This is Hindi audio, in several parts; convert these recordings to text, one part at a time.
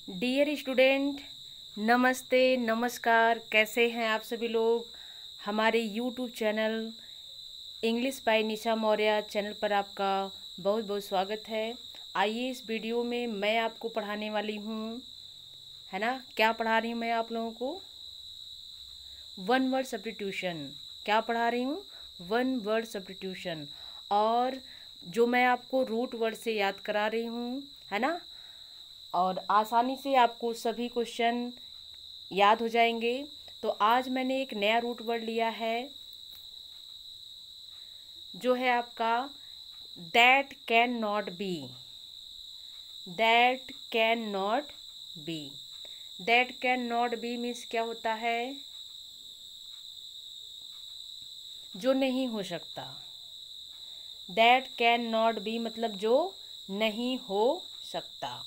डियर स्टूडेंट, नमस्ते नमस्कार। कैसे हैं आप सभी लोग। हमारे YouTube channel English by Nisha Maurya channel पर आपका बहुत बहुत स्वागत है। आइए इस वीडियो में मैं आपको पढ़ाने वाली हूँ, है ना। क्या पढ़ा रही हूँ मैं आप लोगों को? One word substitution. क्या पढ़ा रही हूँ? One word substitution. और जो मैं आपको रूट वर्ड से याद करा रही हूँ, है ना। और आसानी से आपको सभी क्वेश्चन याद हो जाएंगे। तो आज मैंने एक नया रूट वर्ड लिया है, जो है आपका that can not be. That can not be. That can not B means क्या होता है? जो नहीं हो सकता। दैट कैन नॉट बी मतलब जो नहीं हो सकता।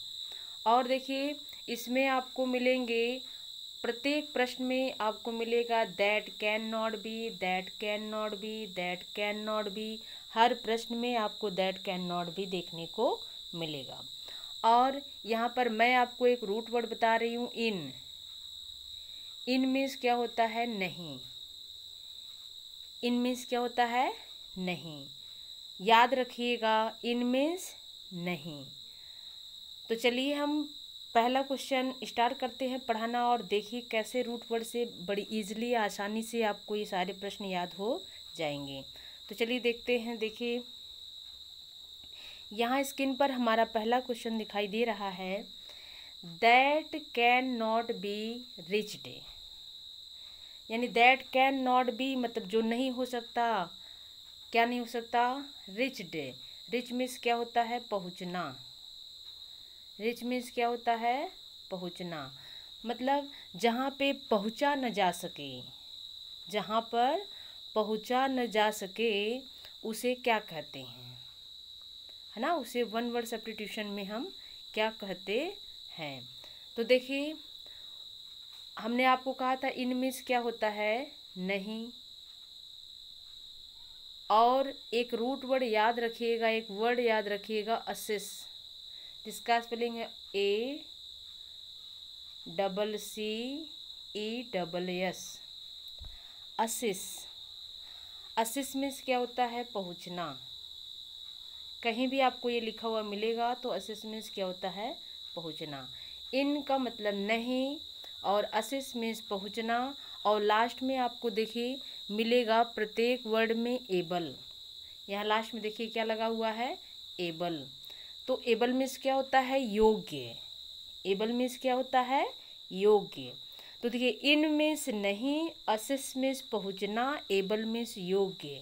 और देखिए, इसमें आपको मिलेंगे, प्रत्येक प्रश्न में आपको मिलेगा that can not be, that can not be, that can not be. हर प्रश्न में आपको दैट कैन नॉट बी देखने को मिलेगा। और यहाँ पर मैं आपको एक रूट वर्ड बता रही हूँ, इन। इन मीन्स क्या होता है? नहीं। इन मीन्स क्या होता है? नहीं। याद रखिएगा, इन मीन्स नहीं। तो चलिए हम पहला क्वेश्चन स्टार्ट करते हैं पढ़ाना, और देखिए कैसे रूट वर्ड से बड़ी इजीली आसानी से आपको ये सारे प्रश्न याद हो जाएंगे। तो चलिए देखते हैं। देखिए, यहाँ स्क्रीन पर हमारा पहला क्वेश्चन दिखाई दे रहा है, that can not be reached. यानी दैट कैन नॉट बी मतलब जो नहीं हो सकता। क्या नहीं हो सकता? रिच्ड। रिच मीन्स क्या होता है? पहुँचना। रिच मीन्स क्या होता है? पहुँचना। मतलब जहाँ पे पहुँचा न जा सके, जहाँ पर पहुँचा न जा सके उसे क्या कहते हैं, है ना। उसे वन वर्ड सब्स्टिट्यूशन में हम क्या कहते हैं। तो देखिए, हमने आपको कहा था इन मीन्स क्या होता है? नहीं। और एक रूट वर्ड याद रखिएगा, एक वर्ड याद रखिएगा, असिस, जिसका स्पेलिंग है ACCESS। असिस। असिस मीन्स क्या होता है? पहुँचना। कहीं भी आपको ये लिखा हुआ मिलेगा तो असिस मीन्स क्या होता है? पहुँचना। इन का मतलब नहीं, और असिस मीन्स पहुँचना। और लास्ट में आपको देखिए मिलेगा प्रत्येक वर्ड में एबल। यहाँ लास्ट में देखिए क्या लगा हुआ है? एबल। तो एबल मीन्स क्या होता है? योग्य। एबल मीन्स क्या होता है? योग्य। तो देखिए, इन मीन्स नहीं, असिस मीन्स पहुँचना, एबल मीन्स योग्य,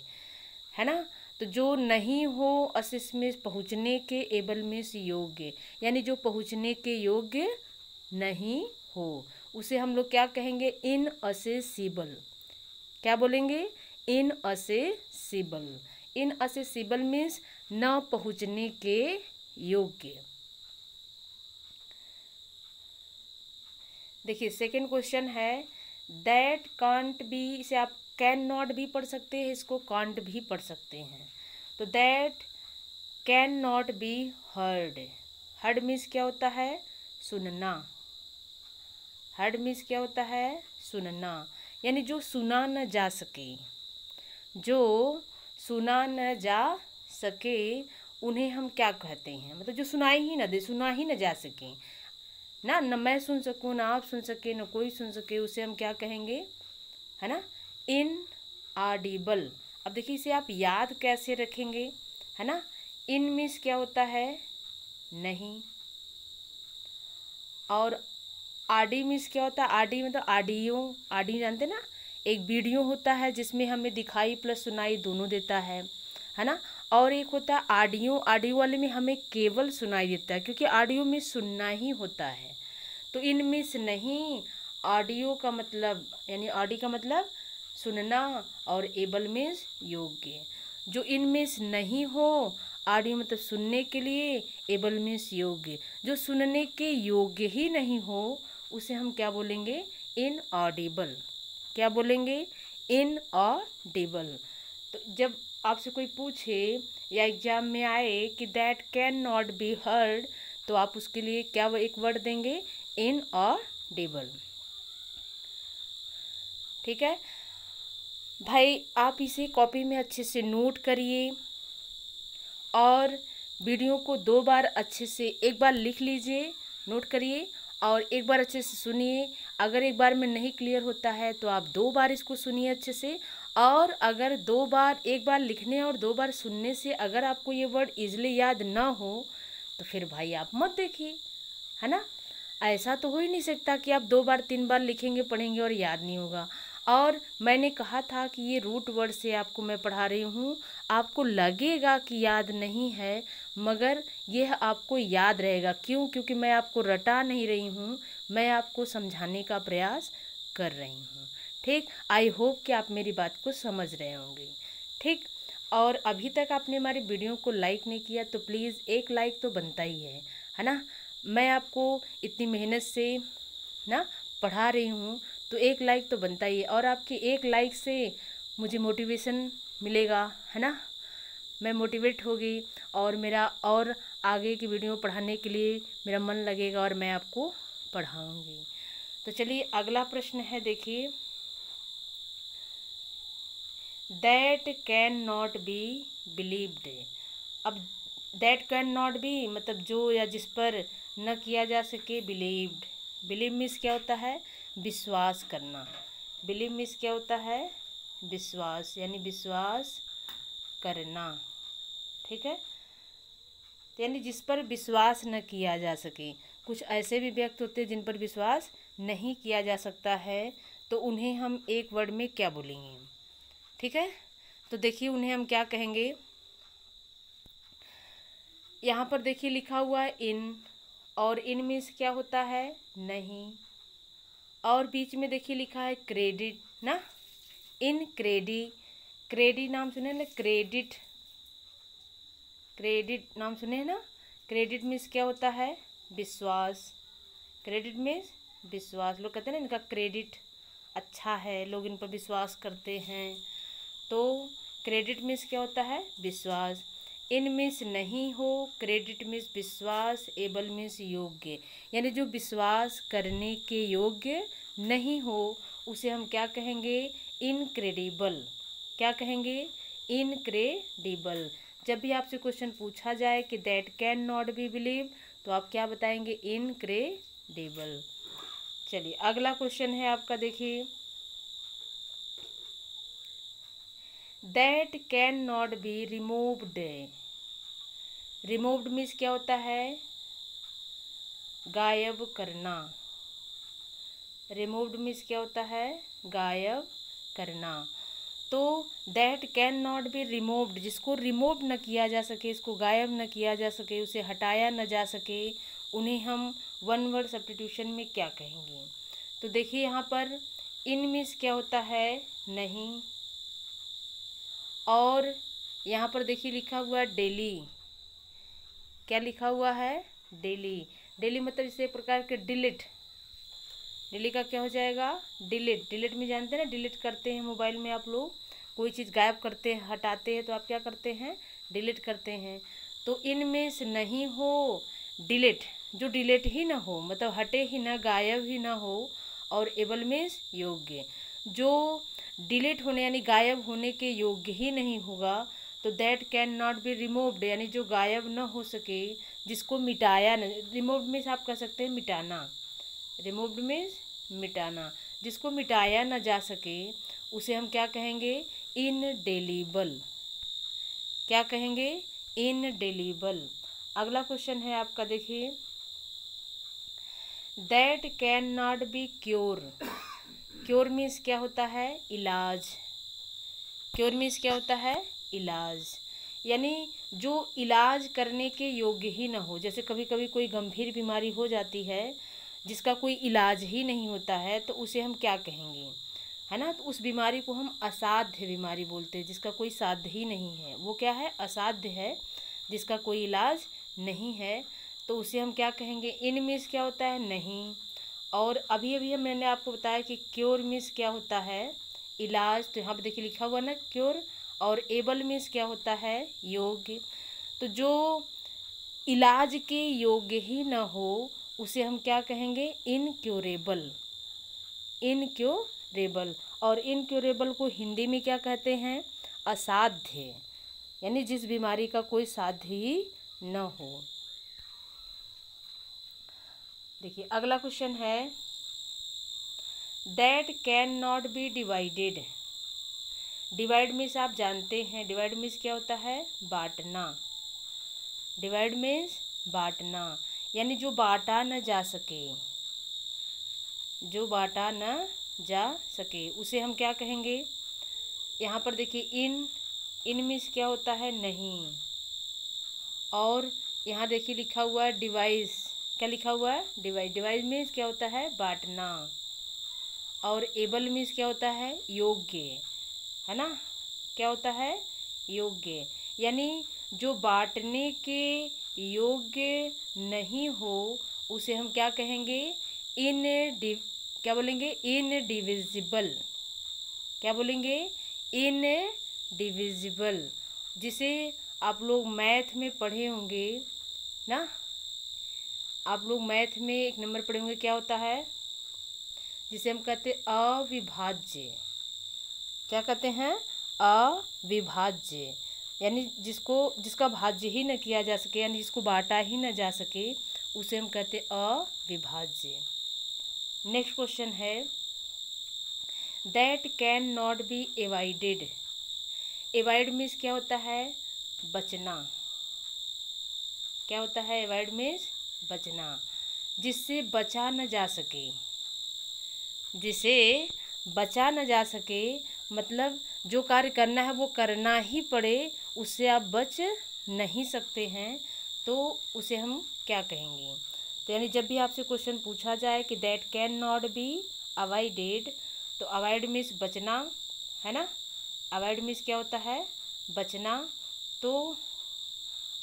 है ना। तो जो नहीं हो, असिस मीन्स पहुँचने के, एबल मीन्स योग्य। यानी जो पहुँचने के योग्य नहीं हो उसे हम लोग क्या कहेंगे? इनअसेसिबल। क्या बोलेंगे? इनअसेसिबल। इनअसेसिबल मीन्स न पहुँचने के योग्य। देखिए सेकंड क्वेश्चन है, दैट कांट बी। इसे आप कैन नॉट भी पढ़ सकते हैं, इसको कांट भी पढ़ सकते हैं। तो that can not be heard. Heard means क्या होता है? सुनना। हर्ड मीन्स क्या होता है? सुनना। यानी जो सुना न जा सके, जो सुना न जा सके उन्हें हम क्या कहते हैं? मतलब जो सुनाई ही न दे, सुना ही न जा सके ना, न मैं सुन सकूँ, ना आप सुन सके, न कोई सुन सके, उसे हम क्या कहेंगे? है ना, इन ऑडिबल। अब देखिए इसे आप याद कैसे रखेंगे, है ना। इन मीन्स क्या होता है? नहीं। और आडी मीन्स क्या होता है? आडी मतलब ऑडियो। आडी जानते ना, एक वीडियो होता है जिसमें हमें दिखाई प्लस सुनाई दोनों देता है ना। और एक होता है ऑडियो। ऑडियो वाले में हमें केवल सुनाई देता है, क्योंकि ऑडियो में सुनना ही होता है। तो इन मीन्स नहीं, ऑडियो का मतलब, यानी ऑडी का मतलब सुनना, और एबल मीन्स योग्य। जो इन मीन्स नहीं हो, ऑडियो मतलब सुनने के लिए, एबल मीन्स योग्य। जो सुनने के योग्य ही नहीं हो उसे हम क्या बोलेंगे? इनऑडिबल। क्या बोलेंगे? इनऑडिबल। तो जब आपसे कोई पूछे या एग्जाम में आए कि that can not be heard, तो आप उसके लिए क्या एक वर्ड देंगे? इनऑडिबल। ठीक है भाई, आप इसे कॉपी में अच्छे से नोट करिए और वीडियो को 2 बार अच्छे से, एक बार लिख लीजिए, नोट करिए और एक बार अच्छे से सुनिए। अगर एक बार में नहीं क्लियर होता है तो आप 2 बार इसको सुनिए अच्छे से। और अगर 2 बार, एक बार लिखने और 2 बार सुनने से अगर आपको ये वर्ड इजीली याद ना हो तो फिर भाई आप मत देखिए, है ना। ऐसा तो हो ही नहीं सकता कि आप 2 बार 3 बार लिखेंगे पढ़ेंगे और याद नहीं होगा। और मैंने कहा था कि ये रूट वर्ड से आपको मैं पढ़ा रही हूँ, आपको लगेगा कि याद नहीं है मगर यह आपको याद रहेगा। क्यों? क्योंकि मैं आपको रटा नहीं रही हूँ, मैं आपको समझाने का प्रयास कर रही हूँ। ठीक, आई होप कि आप मेरी बात को समझ रहे होंगे। ठीक, और अभी तक आपने हमारी वीडियो को लाइक नहीं किया तो प्लीज़ एक लाइक तो बनता ही है ना। मैं आपको इतनी मेहनत से ना पढ़ा रही हूँ तो एक लाइक तो बनता ही है, और आपके एक लाइक से मुझे मोटिवेशन मिलेगा, है ना। मैं मोटिवेट होगी और मेरा और आगे की वीडियो पढ़ाने के लिए मेरा मन लगेगा और मैं आपको पढ़ाऊँगी। तो चलिए अगला प्रश्न है, देखिए, that can not B believed. अब दैट कैन नॉट बी मतलब जो या जिस पर न किया जा सके, बिलीव्ड। बिलीव मीन्स क्या होता है? विश्वास करना। बिलीव मीन्स क्या होता है? विश्वास, यानी विश्वास करना। ठीक है, यानी जिस पर विश्वास न किया जा सके। कुछ ऐसे भी व्यक्ति होते हैं जिन पर विश्वास नहीं किया जा सकता है, तो उन्हें हम एक वर्ड में क्या बोलेंगे? ठीक है, तो देखिए उन्हें हम क्या कहेंगे। यहाँ पर देखिए लिखा हुआ है इन, और इन मीन्स क्या होता है? नहीं। और बीच में देखिए लिखा है क्रेडिट ना, इन क्रेडी। क्रेडी नाम सुने ना, क्रेडिट, क्रेडिट नाम सुने ना। क्रेडिट मीन्स क्या होता है? विश्वास। क्रेडिट मीन्स विश्वास। लोग कहते हैं ना इनका क्रेडिट अच्छा है, लोग इन पर विश्वास करते हैं। तो क्रेडिट मीन्स क्या होता है? विश्वास। इन मीन्स नहीं हो, क्रेडिट मीन्स विश्वास, एबल मीन्स योग्य। यानी जो विश्वास करने के योग्य नहीं हो उसे हम क्या कहेंगे? इनक्रेडिबल। क्या कहेंगे? इनक्रेडिबल। जब भी आपसे क्वेश्चन पूछा जाए कि that can not B believe, तो आप क्या बताएंगे? इनक्रेडिबल। चलिए अगला क्वेश्चन है आपका, देखिए, that can not be removed. Removed means क्या होता है? गायब करना। रिमूव्ड मीन्स क्या होता है? गायब करना। तो that can not be removed, जिसको रिमूव न किया जा सके, इसको गायब न किया जा सके, उसे हटाया न जा सके, उन्हें हम वन वर्ड सब्स्टिट्यूशन में क्या कहेंगे? तो देखिए यहाँ पर इन मीन्स क्या होता है? नहीं। और यहाँ पर देखिए लिखा हुआ है डेली। क्या लिखा हुआ है? डेली। डेली मतलब इसे प्रकार के डिलीट। डिलीट का क्या हो जाएगा? डिलीट। डिलीट में जानते हैं ना, डिलीट करते हैं मोबाइल में आप लोग, कोई चीज़ गायब करते हैं, हटाते हैं, तो आप क्या करते हैं? डिलीट करते हैं। तो इनमें से नहीं हो, डिलीट, जो डिलीट ही ना हो मतलब हटे ही ना, गायब ही ना हो, और एबल मीन्स योग्य, जो डिलीट होने यानी गायब होने के योग्य ही नहीं होगा, तो that can not be removed, यानी जो गायब न हो सके, जिसको मिटाया न, रिमूव्ड मीन्स आप कह सकते हैं मिटाना। रिमूव्ड मीन्स मिटाना, जिसको मिटाया न जा सके उसे हम क्या कहेंगे? इनडेलीबल। क्या कहेंगे? इनडेलीबल। अगला क्वेश्चन है आपका, देखिए, that can not be cure. Cure means क्या होता है? इलाज। क्योर मीन्स क्या होता है? इलाज, यानी जो इलाज करने के योग्य ही ना हो। जैसे कभी कभी कोई गंभीर बीमारी हो जाती है जिसका कोई इलाज ही नहीं होता है, तो उसे हम क्या कहेंगे? है ना, तो उस बीमारी को हम असाध्य बीमारी बोलते हैं, जिसका कोई साध्य ही नहीं है। वो क्या है? असाध्य है, जिसका कोई इलाज नहीं है, तो उसे हम क्या कहेंगे? इन मीन्स क्या होता है? नहीं। और अभी अभी मैंने आपको बताया कि क्योर मीन्स क्या होता है? इलाज। तो यहाँ पर देखिए लिखा हुआ ना क्योर, और एबल मीन्स क्या होता है? योग्य। तो जो इलाज के योग्य ही न हो उसे हम क्या कहेंगे? इनक्योरेबल। इनक्योरेबल। और इनक्योरेबल को हिंदी में क्या कहते हैं? असाध्य, यानी जिस बीमारी का कोई साध्य ही न हो। देखिए अगला क्वेश्चन है, that can not B divided. Divide means आप जानते हैं, डिवाइड मीन्स क्या होता है? बांटना। डिवाइड मीन्स बांटना, यानी जो बांटा न जा सके, जो बांटा न जा सके उसे हम क्या कहेंगे? यहाँ पर देखिए इन मीन्स क्या होता है? नहीं। और यहाँ देखिए लिखा हुआ है डिवाइस, क्या लिखा हुआ है? डिवाइस। डिवाइस मीन्स क्या होता है? बांटना। और एबल मीन्स क्या होता है? योग्य, है ना? क्या होता है? योग्य। यानी जो बांटने के योग्य नहीं हो उसे हम क्या कहेंगे? क्या बोलेंगे? इनडिविजिबल। क्या बोलेंगे? इनडिविजिबल। जिसे आप लोग मैथ में पढ़े होंगे ना, आप लोग मैथ में एक नंबर पढ़े होंगे, क्या होता है? जिसे हम कहते हैं अविभाज्य। क्या कहते हैं? अविभाज्य, यानी जिसका भाज्य ही न किया जा सके, यानी जिसको बांटा ही न जा सके उसे हम कहते हैं अविभाज्य। नेक्स्ट क्वेश्चन है, that can not be avoided. Avoid means क्या होता है? बचना। क्या होता है? एवाइड मीन्स बचना, जिससे बचा न जा सके। जिसे बचा न जा सके मतलब जो कार्य करना है वो करना ही पड़े, उससे आप बच नहीं सकते हैं, तो उसे हम क्या कहेंगे? तो यानी जब भी आपसे क्वेश्चन पूछा जाए कि that can not be avoided, तो अवॉइड मीन्स बचना, है ना? अवॉइड मीन्स क्या होता है? बचना। तो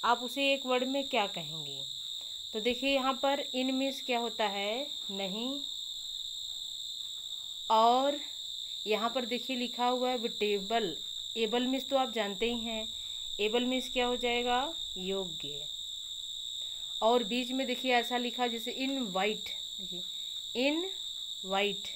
आप उसे एक वर्ड में क्या कहेंगे? तो देखिए यहाँ पर इन मीन्स क्या होता है? नहीं। और यहाँ पर देखिए लिखा हुआ है विटेबल। एबल मीन्स तो आप जानते ही हैं, एबल मीन्स क्या हो जाएगा? योग्य। और बीच में देखिए ऐसा लिखा जैसे इनवाइट। देखिए इनवाइट।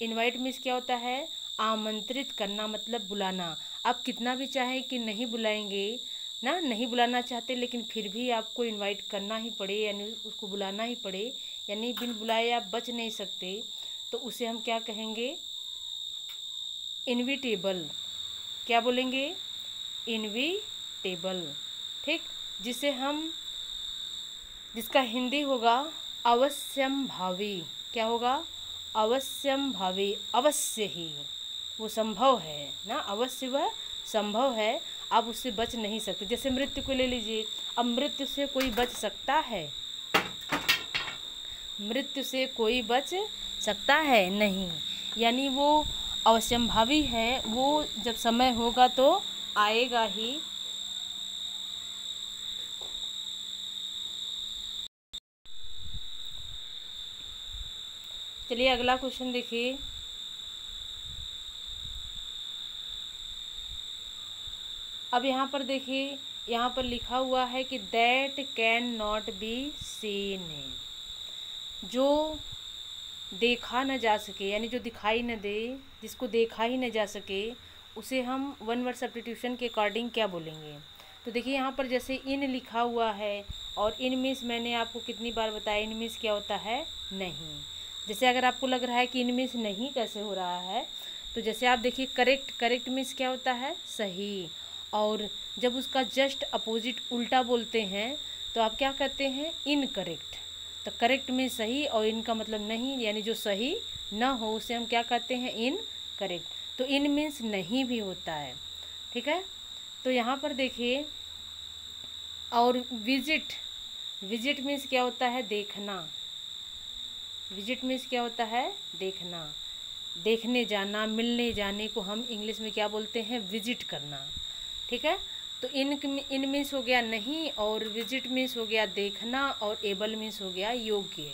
इनवाइट मीन्स क्या होता है? आमंत्रित करना, मतलब बुलाना। आप कितना भी चाहें कि नहीं बुलाएंगे ना, नहीं बुलाना चाहते, लेकिन फिर भी आपको इनवाइट करना ही पड़े, यानी उसको बुलाना ही पड़े, यानी बिन बुलाए आप बच नहीं सकते, तो उसे हम क्या कहेंगे? इनविटेबल। क्या बोलेंगे? इनविटेबल। ठीक। जिसका हिंदी होगा अवश्यंभावी। क्या होगा? अवश्यंभावी। अवश्य ही, वो संभव है ना, अवश्य वह संभव है, आप उससे बच नहीं सकते। जैसे मृत्यु को ले लीजिए, अब मृत्यु से कोई बच सकता है? मृत्यु से कोई बच सकता है? नहीं। यानी वो अवश्यंभावी है, वो जब समय होगा तो आएगा ही। चलिए अगला क्वेश्चन देखिए, अब यहाँ पर देखिए, यहाँ पर लिखा हुआ है कि that can not be seen. जो देखा न जा सके, यानी जो दिखाई न दे, जिसको देखा ही न जा सके, उसे हम वन वर्ड सब्स्टिट्यूशन के अकॉर्डिंग क्या बोलेंगे? तो देखिए यहाँ पर जैसे इन लिखा हुआ है, और इन मीन्स मैंने आपको कितनी बार बताया, इन मीन्स क्या होता है? नहीं। जैसे अगर आपको लग रहा है कि इन मीन्स नहीं कैसे हो रहा है, तो जैसे आप देखिए करेक्ट। करेक्ट मीन्स क्या होता है? सही। और जब उसका जस्ट अपोजिट उल्टा बोलते हैं तो आप क्या कहते हैं? इनकरेक्ट। तो करेक्ट में सही और इनका मतलब नहीं, यानी जो सही ना हो उसे हम क्या कहते हैं? इनकरेक्ट। तो इन मीन्स नहीं भी होता है। ठीक है। तो यहाँ पर देखिए, और विजिट। विजिट मीन्स क्या होता है? देखना। विजिट मीन्स क्या होता है? देखना। देखने जाना, मिलने जाने को हम इंग्लिश में क्या बोलते हैं? विजिट करना। ठीक है। तो इन मीन्स हो गया नहीं, और विजिट मीन्स हो गया देखना, और एबल मीन्स हो गया योग्य,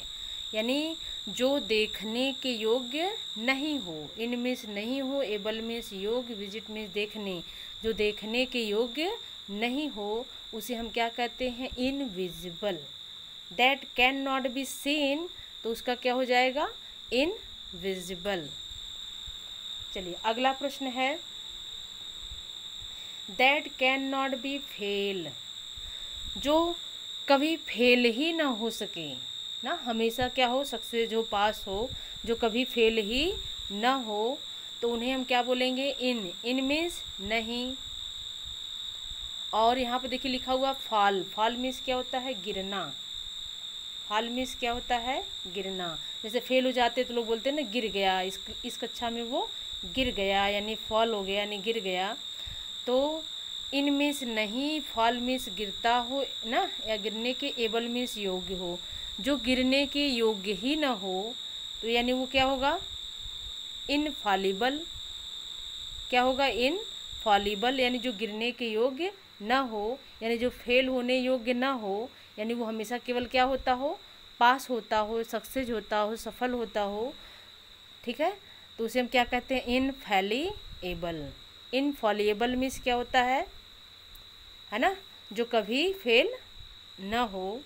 यानी जो देखने के योग्य नहीं हो। इन मीन्स नहीं हो, एबल मीन्स योग्य, विजिट मीन्स देखने, जो देखने के योग्य नहीं हो उसे हम क्या कहते हैं? Invisible. That can not be seen, तो उसका क्या हो जाएगा, इनविजिबल। चलिए अगला प्रश्न है, that can not B fail, जो कभी फेल ही ना हो सके ना, हमेशा क्या हो, सक्सेस हो, पास हो, जो कभी फेल ही ना हो, तो उन्हें हम क्या बोलेंगे, इन मीन्स नहीं। और यहाँ पे देखिए लिखा हुआ फॉल, फॉल मीन्स क्या होता है, गिरना, फॉल मीन्स क्या होता है, गिरना। जैसे फेल हो जाते तो लोग बोलते हैं ना गिर गया, इस कक्षा में वो गिर गया, यानी फॉल हो गया यानी गिर गया। तो इन मीन्स नहीं, फॉल मीन्स गिरता हो ना, या गिरने के एबल मीन्स योग्य हो, जो गिरने के योग्य ही ना हो, तो यानी वो क्या होगा, इनफॉलिबल। क्या होगा, इनफॉलिबल, यानी जो गिरने के योग्य ना हो, यानी जो फेल होने योग्य ना हो, यानी वो हमेशा केवल क्या होता हो, पास होता हो, सक्सेस होता हो, सफल होता हो। ठीक है, तो उसे हम क्या कहते हैं, इनफैलिएबल। इनफॉलिएबल मीन्स क्या होता है ना, जो कभी फेल ना हो।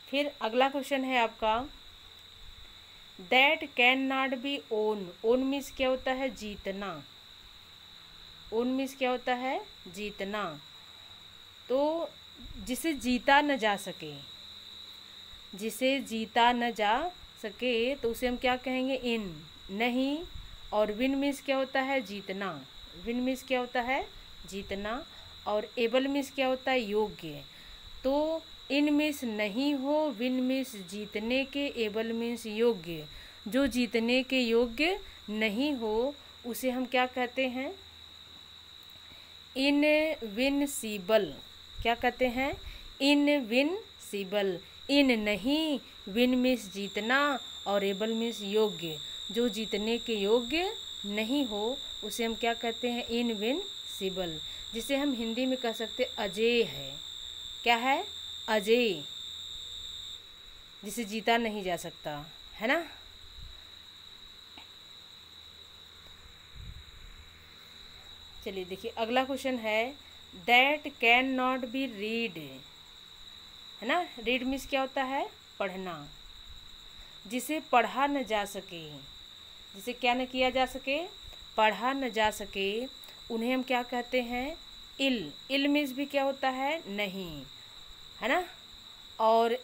फिर अगला क्वेश्चन है आपका, that can not B own, own means क्या होता है, जीतना, ओन मीन्स क्या होता है, जीतना। तो जिसे जीता न जा सके, जिसे जीता न जा सके, तो उसे हम क्या कहेंगे, इन नहीं। और विन मीन्स क्या होता है, जीतना, विन मीन्स क्या होता है, जीतना। और एबल मीन्स क्या होता है, योग्य। तो इन मीन्स नहीं हो, विन मीन्स जीतने के, एबल मीन्स योग्य। जो जीतने के योग्य नहीं हो उसे हम क्या कहते हैं, इनविंसिबल। क्या कहते हैं, इनविंसिबल। इन नहीं, विन मीन्स जीतना, और एबल मीन्स योग्य। जो जीतने के योग्य नहीं हो उसे हम क्या कहते हैं, इनविंसिबल। जिसे हम हिंदी में कह सकते अजेय है। क्या है, अजेय, जिसे जीता नहीं जा सकता, है ना। चलिए देखिए अगला क्वेश्चन है, that can not B read, है ना। रीड मीन्स क्या होता है, पढ़ना। जिसे पढ़ा न जा सके, जिसे क्या न किया जा सके, पढ़ा न जा सके, उन्हें हम क्या कहते हैं, इल। इल मीन्स भी क्या होता है, नहीं, है ना। और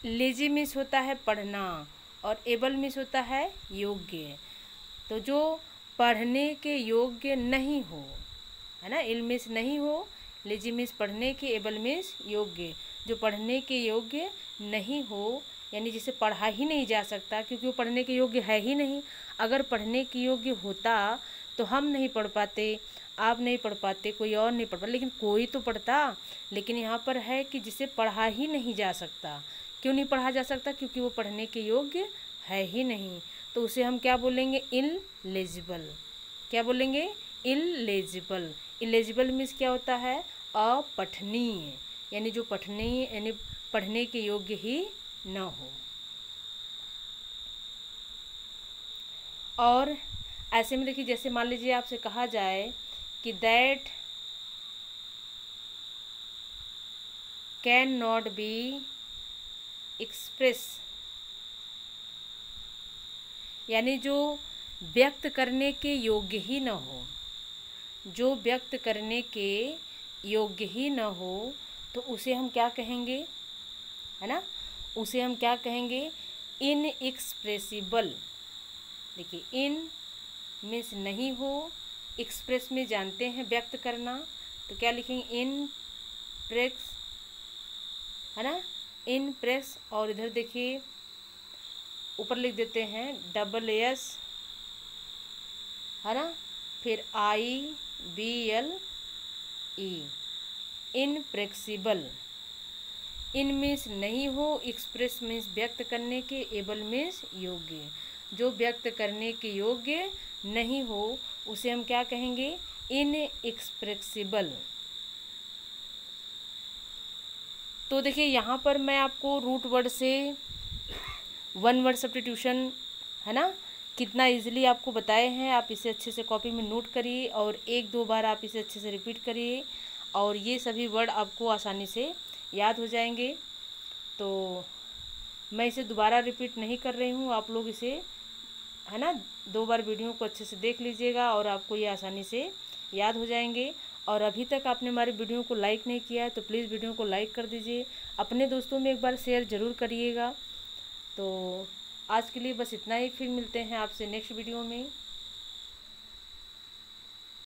लेजी मीन्स होता है पढ़ना, और एबल मीन्स होता है योग्य। तो जो पढ़ने के योग्य नहीं हो, है ना, इल मीन्स नहीं हो, लेजी मीन्स पढ़ने के, एबल मीन्स योग्य। जो पढ़ने के योग्य नहीं हो, यानी जिसे पढ़ा ही नहीं जा सकता, क्योंकि वो पढ़ने के योग्य है ही नहीं। अगर पढ़ने के योग्य होता तो हम नहीं पढ़ पाते, आप नहीं पढ़ पाते, कोई और नहीं पढ़ पाता, लेकिन कोई तो पढ़ता। लेकिन यहाँ पर है कि जिसे पढ़ा ही नहीं जा सकता। क्यों नहीं पढ़ा जा सकता, क्योंकि वो पढ़ने के योग्य है ही नहीं। तो उसे हम क्या बोलेंगे, इनलेजिबल। क्या बोलेंगे, इनलेजिबल। इलेजिबल मीन्स क्या होता है, अपठनीय, यानी जो पठनीय यानी पढ़ने के योग्य ही न हो। और ऐसे में देखिए, जैसे मान लीजिए आपसे कहा जाए कि that can not be express, यानी जो व्यक्त करने के योग्य ही न हो, जो व्यक्त करने के योग्य ही न हो, तो उसे हम क्या कहेंगे, है ना, उसे हम क्या कहेंगे, इनएक्सप्रेसिबल। देखिए इन मीन्स नहीं हो, एक्सप्रेस में जानते हैं व्यक्त करना, तो क्या लिखेंगे, इनप्रेस, है ना, इनप्रेस। और इधर देखिए ऊपर लिख देते हैं डबल एस, है ना, फिर IBLE, इनप्रेक्सिबल। इन मीन्स नहीं हो, एक्सप्रेस मीन्स व्यक्त करने के, एबल मीन्स योग्य। जो व्यक्त करने के योग्य नहीं हो उसे हम क्या कहेंगे, इनएक्सप्रेसिबल। तो देखिए यहाँ पर मैं आपको रूट वर्ड से वन वर्ड सब्स्टिट्यूशन, है ना, कितना इजीली आपको बताए हैं। आप इसे अच्छे से कॉपी में नोट करिए और एक दो बार आप इसे अच्छे से रिपीट करिए, और ये सभी वर्ड आपको आसानी से याद हो जाएंगे। तो मैं इसे दोबारा रिपीट नहीं कर रही हूँ, आप लोग इसे है ना 2 बार वीडियो को अच्छे से देख लीजिएगा और आपको ये आसानी से याद हो जाएंगे। और अभी तक आपने हमारे वीडियो को लाइक नहीं किया है तो प्लीज़ वीडियो को लाइक कर दीजिए, अपने दोस्तों में एक बार शेयर ज़रूर करिएगा। तो आज के लिए बस इतना ही, फिर मिलते हैं आपसे नेक्स्ट वीडियो में।